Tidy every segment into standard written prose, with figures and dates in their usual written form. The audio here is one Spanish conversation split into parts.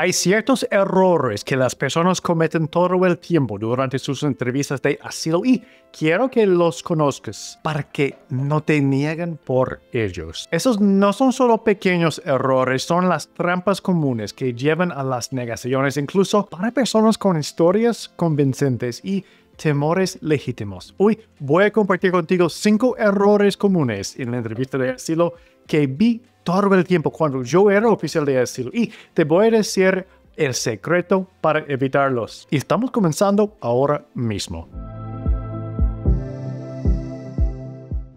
Hay ciertos errores que las personas cometen todo el tiempo durante sus entrevistas de asilo y quiero que los conozcas para que no te nieguen por ellos. Esos no son solo pequeños errores, son las trampas comunes que llevan a las negaciones, incluso para personas con historias convincentes y temores legítimos. Hoy voy a compartir contigo 5 errores comunes en la entrevista de asilo que vi todo el tiempo cuando yo era oficial de asilo y te voy a decir el secreto para evitarlos. Y estamos comenzando ahora mismo.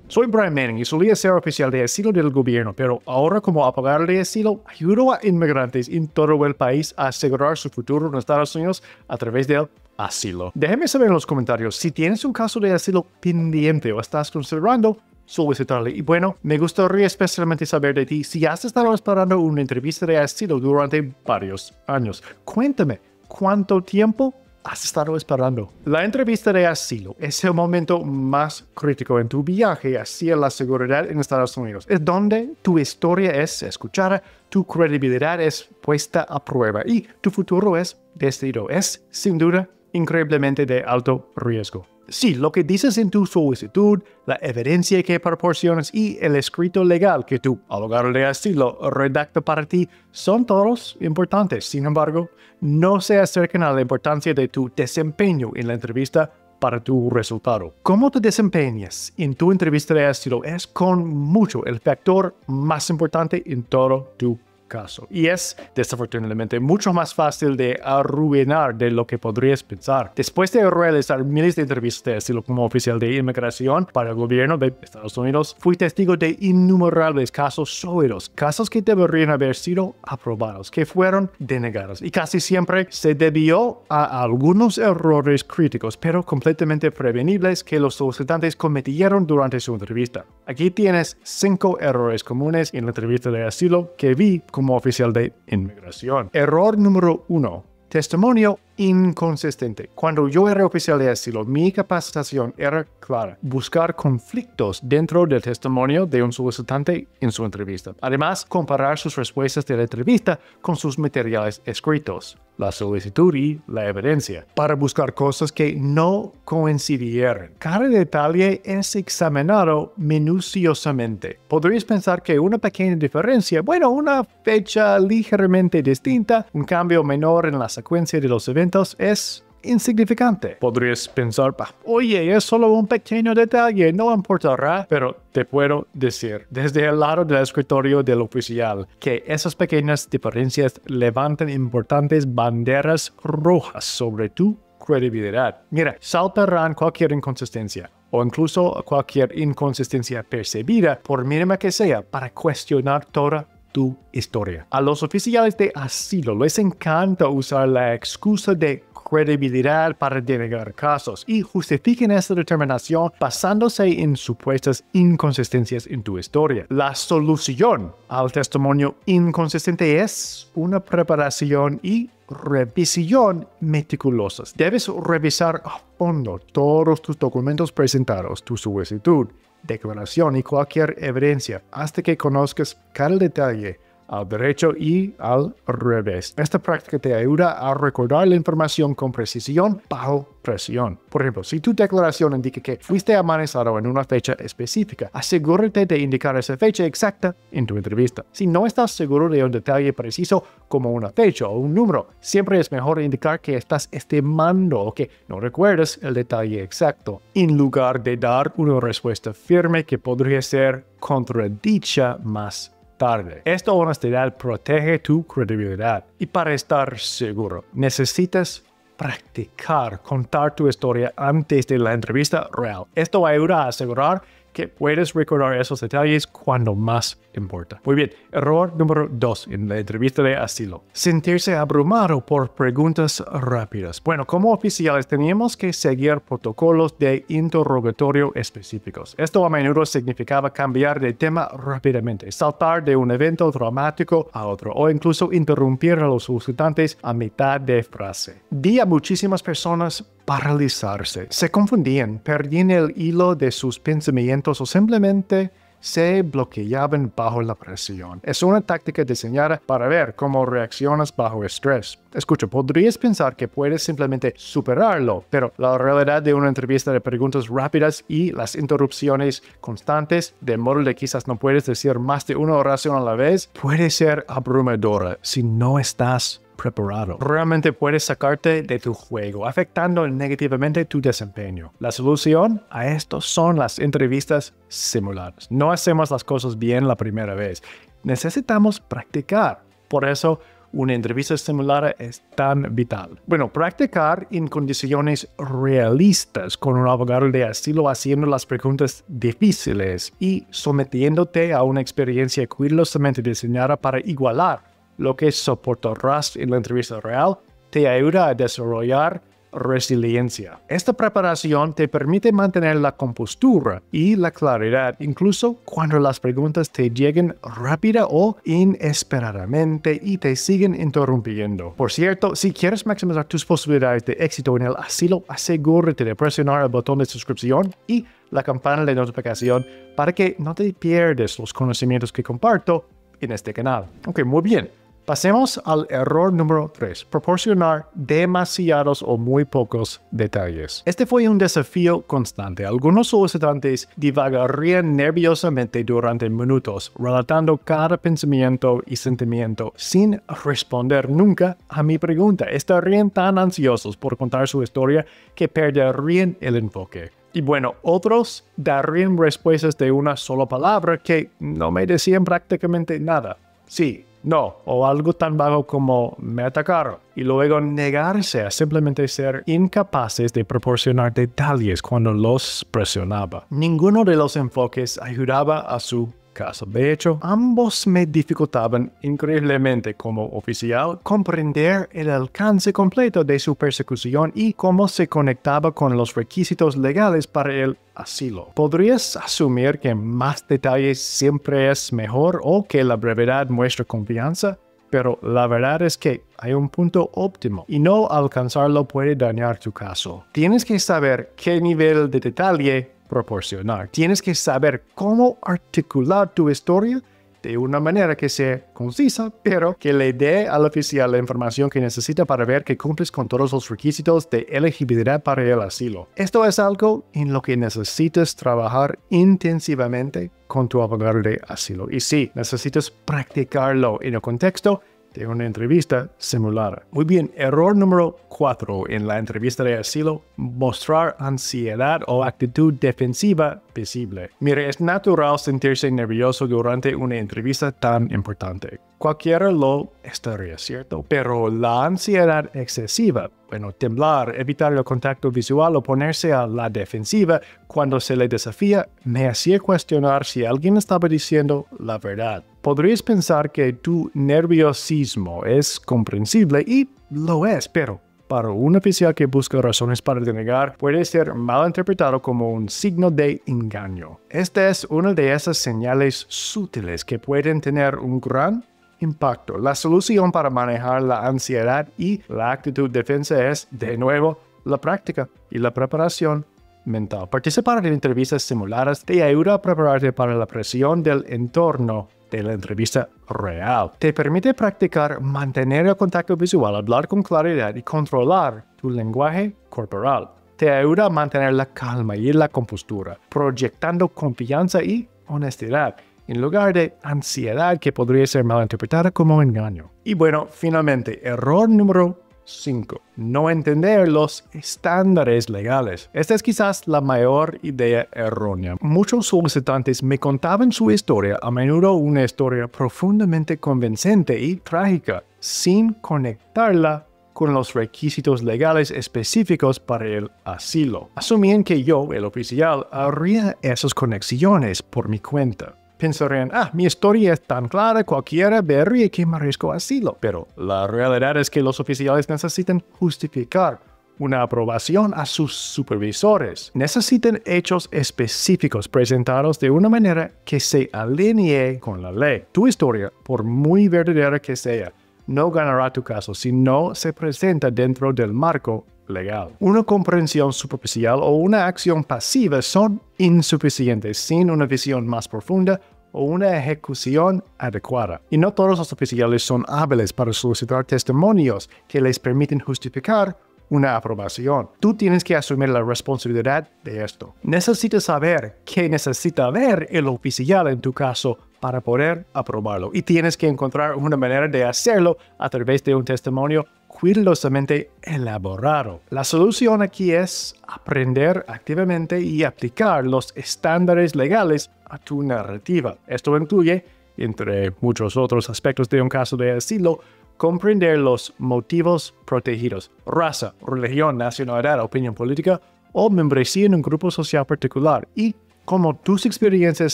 Soy Brian Manning y solía ser oficial de asilo del gobierno, pero ahora como abogado de asilo ayudo a inmigrantes en todo el país a asegurar su futuro en Estados Unidos a través del asilo. Déjame saber en los comentarios si tienes un caso de asilo pendiente o estás considerando solicitarle. Y bueno, me gustaría especialmente saber de ti si has estado esperando una entrevista de asilo durante varios años. Cuéntame, ¿cuánto tiempo has estado esperando? La entrevista de asilo es el momento más crítico en tu viaje hacia la seguridad en Estados Unidos. Es donde tu historia es escuchada, tu credibilidad es puesta a prueba y tu futuro es decidido. Es, sin duda, increíblemente de alto riesgo. Sí, lo que dices en tu solicitud, la evidencia que proporcionas y el escrito legal que tu abogado de asilo redacta para ti son todos importantes. Sin embargo, no se acercan a la importancia de tu desempeño en la entrevista para tu resultado. Cómo te desempeñas en tu entrevista de asilo es con mucho el factor más importante en todo tu caso. Y es, desafortunadamente, mucho más fácil de arruinar de lo que podrías pensar. Después de realizar miles de entrevistas de asilo como oficial de inmigración para el gobierno de Estados Unidos, fui testigo de innumerables casos sólidos, casos que deberían haber sido aprobados, que fueron denegados. Y casi siempre se debió a algunos errores críticos, pero completamente prevenibles que los solicitantes cometieron durante su entrevista. Aquí tienes 5 errores comunes en la entrevista de asilo que vi como oficial de inmigración. Error número 1. Testimonio inconsistente. Cuando yo era oficial de asilo, mi capacitación era clara: buscar conflictos dentro del testimonio de un solicitante en su entrevista. Además, comparar sus respuestas de la entrevista con sus materiales escritos, la solicitud y la evidencia, para buscar cosas que no coincidieran. Cada detalle es examinado minuciosamente. Podrías pensar que una pequeña diferencia, una fecha ligeramente distinta, un cambio menor en la secuencia de los eventos, es insignificante. Podrías pensar, oye, es solo un pequeño detalle, no importará. Pero te puedo decir, desde el lado del escritorio del oficial, que esas pequeñas diferencias levantan importantes banderas rojas sobre tu credibilidad. Mira, saltarán cualquier inconsistencia o incluso cualquier inconsistencia percibida, por mínima que sea, para cuestionar toda tu historia. A los oficiales de asilo les encanta usar la excusa de credibilidad para denegar casos y justifiquen esta determinación basándose en supuestas inconsistencias en tu historia. La solución al testimonio inconsistente es una preparación y revisión meticulosas. Debes revisar a fondo todos tus documentos presentados, tu solicitud, declaración y cualquier evidencia hasta que conozcas cada detalle al derecho y al revés. Esta práctica te ayuda a recordar la información con precisión bajo presión. Por ejemplo, si tu declaración indica que fuiste amanezado en una fecha específica, asegúrate de indicar esa fecha exacta en tu entrevista. Si no estás seguro de un detalle preciso como una fecha o un número, siempre es mejor indicar que estás estimando o que no recuerdas el detalle exacto, en lugar de dar una respuesta firme que podría ser contradicha más tarde. Esta honestidad protege tu credibilidad. Y para estar seguro, necesitas practicar contar tu historia antes de la entrevista real. Esto ayuda a asegurar que puedes recordar esos detalles cuando más importa. Muy bien, error número 2 en la entrevista de asilo: sentirse abrumado por preguntas rápidas. Como oficiales teníamos que seguir protocolos de interrogatorio específicos. Esto a menudo significaba cambiar de tema rápidamente, saltar de un evento dramático a otro o incluso interrumpir a los solicitantes a mitad de frase. Vi a muchísimas personas paralizarse, se confundían, perdían el hilo de sus pensamientos o simplemente se bloqueaban bajo la presión. Es una táctica diseñada para ver cómo reaccionas bajo estrés. Escucha, podrías pensar que puedes simplemente superarlo, pero la realidad de una entrevista de preguntas rápidas y las interrupciones constantes, de modo de quizás no puedes decir más de una oración a la vez, puede ser abrumadora si no estás preparado. Realmente puedes sacarte de tu juego, afectando negativamente tu desempeño. La solución a esto son las entrevistas simuladas. No hacemos las cosas bien la primera vez. Necesitamos practicar. Por eso, una entrevista simulada es tan vital. Bueno, practicar en condiciones realistas con un abogado de asilo haciendo las preguntas difíciles y sometiéndote a una experiencia cuidadosamente diseñada para igualar lo que soportarás en la entrevista real, te ayuda a desarrollar resiliencia. Esta preparación te permite mantener la compostura y la claridad, incluso cuando las preguntas te lleguen rápida o inesperadamente y te siguen interrumpiendo. Por cierto, si quieres maximizar tus posibilidades de éxito en el asilo, asegúrate de presionar el botón de suscripción y la campana de notificación para que no te pierdas los conocimientos que comparto en este canal. Ok, muy bien. Pasemos al error número 3, proporcionar demasiados o muy pocos detalles. Este fue un desafío constante. Algunos solicitantes divagarían nerviosamente durante minutos, relatando cada pensamiento y sentimiento sin responder nunca a mi pregunta. Estarían tan ansiosos por contar su historia que perderían el enfoque. Y bueno, otros darían respuestas de una sola palabra que no me decían prácticamente nada. Sí, no, o algo tan vago como me atacaron, y luego negarse a simplemente ser incapaces de proporcionar detalles cuando los presionaba. Ninguno de los enfoques ayudaba a su caso. De hecho, ambos me dificultaban increíblemente como oficial comprender el alcance completo de su persecución y cómo se conectaba con los requisitos legales para el asilo. ¿Podrías asumir que más detalles siempre es mejor o que la brevedad muestra confianza? Pero la verdad es que hay un punto óptimo y no alcanzarlo puede dañar tu caso. Tienes que saber qué nivel de detalle proporcionar. Tienes que saber cómo articular tu historia de una manera que sea concisa, pero que le dé al oficial la información que necesita para ver que cumples con todos los requisitos de elegibilidad para el asilo. Esto es algo en lo que necesitas trabajar intensivamente con tu abogado de asilo. Y sí, necesitas practicarlo en el contexto de una entrevista simulada. Muy bien, error número 4 en la entrevista de asilo, mostrar ansiedad o actitud defensiva visible. Mire, es natural sentirse nervioso durante una entrevista tan importante. Cualquiera lo estaría, ¿cierto? Pero la ansiedad excesiva, temblar, evitar el contacto visual o ponerse a la defensiva cuando se le desafía, me hacía cuestionar si alguien estaba diciendo la verdad. Podrías pensar que tu nerviosismo es comprensible y lo es, pero para un oficial que busca razones para denegar, puede ser mal interpretado como un signo de engaño. Esta es una de esas señales sutiles que pueden tener un gran impacto. La solución para manejar la ansiedad y la actitud defensa es, de nuevo, la práctica y la preparación mental. Participar en entrevistas simuladas te ayuda a prepararte para la presión del entorno de la entrevista real. Te permite practicar mantener el contacto visual, hablar con claridad y controlar tu lenguaje corporal. Te ayuda a mantener la calma y la compostura, proyectando confianza y honestidad, en lugar de ansiedad que podría ser malinterpretada como engaño. Y bueno, finalmente, error número 5. No entender los estándares legales. Esta es quizás la mayor idea errónea. Muchos solicitantes me contaban su historia, a menudo una historia profundamente convincente y trágica, sin conectarla con los requisitos legales específicos para el asilo. Asumían que yo, el oficial, haría esas conexiones por mi cuenta. Pensarían, mi historia es tan clara, cualquiera vería que merezco asilo. Pero la realidad es que los oficiales necesitan justificar una aprobación a sus supervisores. Necesitan hechos específicos presentados de una manera que se alinee con la ley. Tu historia, por muy verdadera que sea, no ganará tu caso si no se presenta dentro del marco legal. Una comprensión superficial o una acción pasiva son insuficientes sin una visión más profunda o una ejecución adecuada. Y no todos los oficiales son hábiles para solicitar testimonios que les permiten justificar una aprobación. Tú tienes que asumir la responsabilidad de esto. Necesitas saber qué necesita ver el oficial en tu caso para poder aprobarlo. Y tienes que encontrar una manera de hacerlo a través de un testimonio cuidadosamente elaborado. La solución aquí es aprender activamente y aplicar los estándares legales a tu narrativa. Esto incluye, entre muchos otros aspectos de un caso de asilo, comprender los motivos protegidos, raza, religión, nacionalidad, opinión política o membresía en un grupo social particular y cómo tus experiencias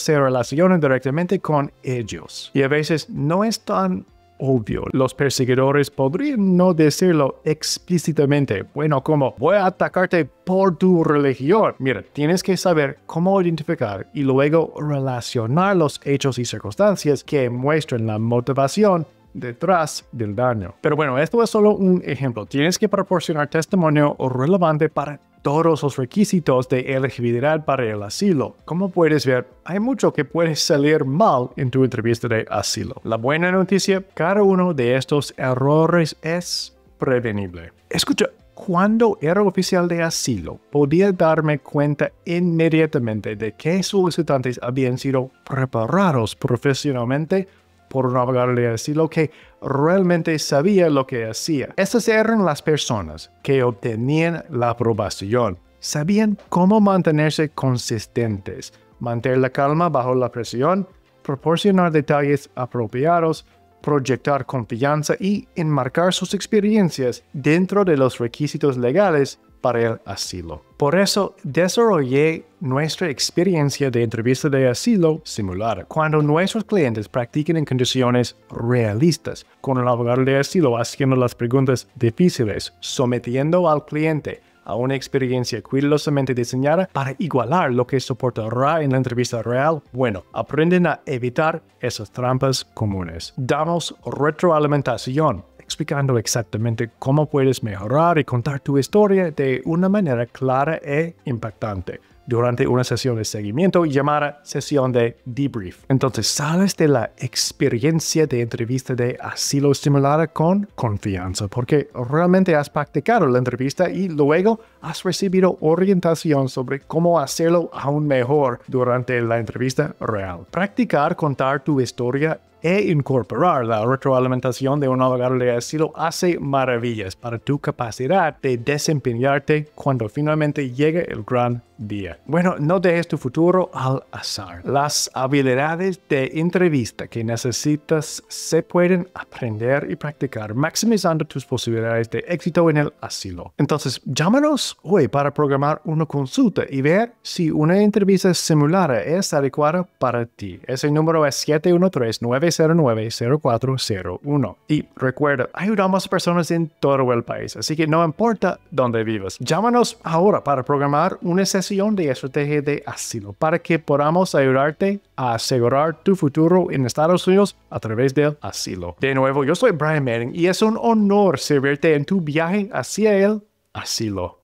se relacionan directamente con ellos. Y a veces no es tan obvio. Los perseguidores podrían no decirlo explícitamente. Bueno, como voy a atacarte por tu religión. Mira, tienes que saber cómo identificar y luego relacionar los hechos y circunstancias que muestran la motivación detrás del daño. Pero bueno, esto es solo un ejemplo. Tienes que proporcionar testimonio relevante para todos los requisitos de elegibilidad para el asilo. Como puedes ver, hay mucho que puede salir mal en tu entrevista de asilo. La buena noticia, cada uno de estos errores es prevenible. Escucha, cuando era oficial de asilo, podía darme cuenta inmediatamente de que solicitantes habían sido preparados profesionalmente por un abogado de asilo que realmente sabía lo que hacía. Estas eran las personas que obtenían la aprobación. Sabían cómo mantenerse consistentes, mantener la calma bajo la presión, proporcionar detalles apropiados, proyectar confianza y enmarcar sus experiencias dentro de los requisitos legales para el asilo. Por eso desarrollé nuestra experiencia de entrevista de asilo simulada, cuando nuestros clientes practiquen en condiciones realistas, con el abogado de asilo haciendo las preguntas difíciles, sometiendo al cliente a una experiencia cuidadosamente diseñada para igualar lo que soportará en la entrevista real. Bueno, aprenden a evitar esas trampas comunes. Damos retroalimentación, explicando exactamente cómo puedes mejorar y contar tu historia de una manera clara e impactante durante una sesión de seguimiento llamada sesión de debrief. Entonces sales de la experiencia de entrevista de asilo simulada con confianza porque realmente has practicado la entrevista y luego has recibido orientación sobre cómo hacerlo aún mejor durante la entrevista real. Practicar contar tu historia e incorporar la retroalimentación de un abogado de asilo hace maravillas para tu capacidad de desempeñarte cuando finalmente llegue el gran día. Bueno, no dejes tu futuro al azar. Las habilidades de entrevista que necesitas se pueden aprender y practicar, maximizando tus posibilidades de éxito en el asilo. Entonces, llámanos hoy para programar una consulta y ver si una entrevista simulada es adecuada para ti. Ese número es 713-909-0401. Y recuerda, ayudamos a personas en todo el país, así que no importa dónde vivas. Llámanos ahora para programar una sesión de estrategia de asilo para que podamos ayudarte a asegurar tu futuro en Estados Unidos a través del asilo. De nuevo, yo soy Brian Manning y es un honor servirte en tu viaje hacia el asilo.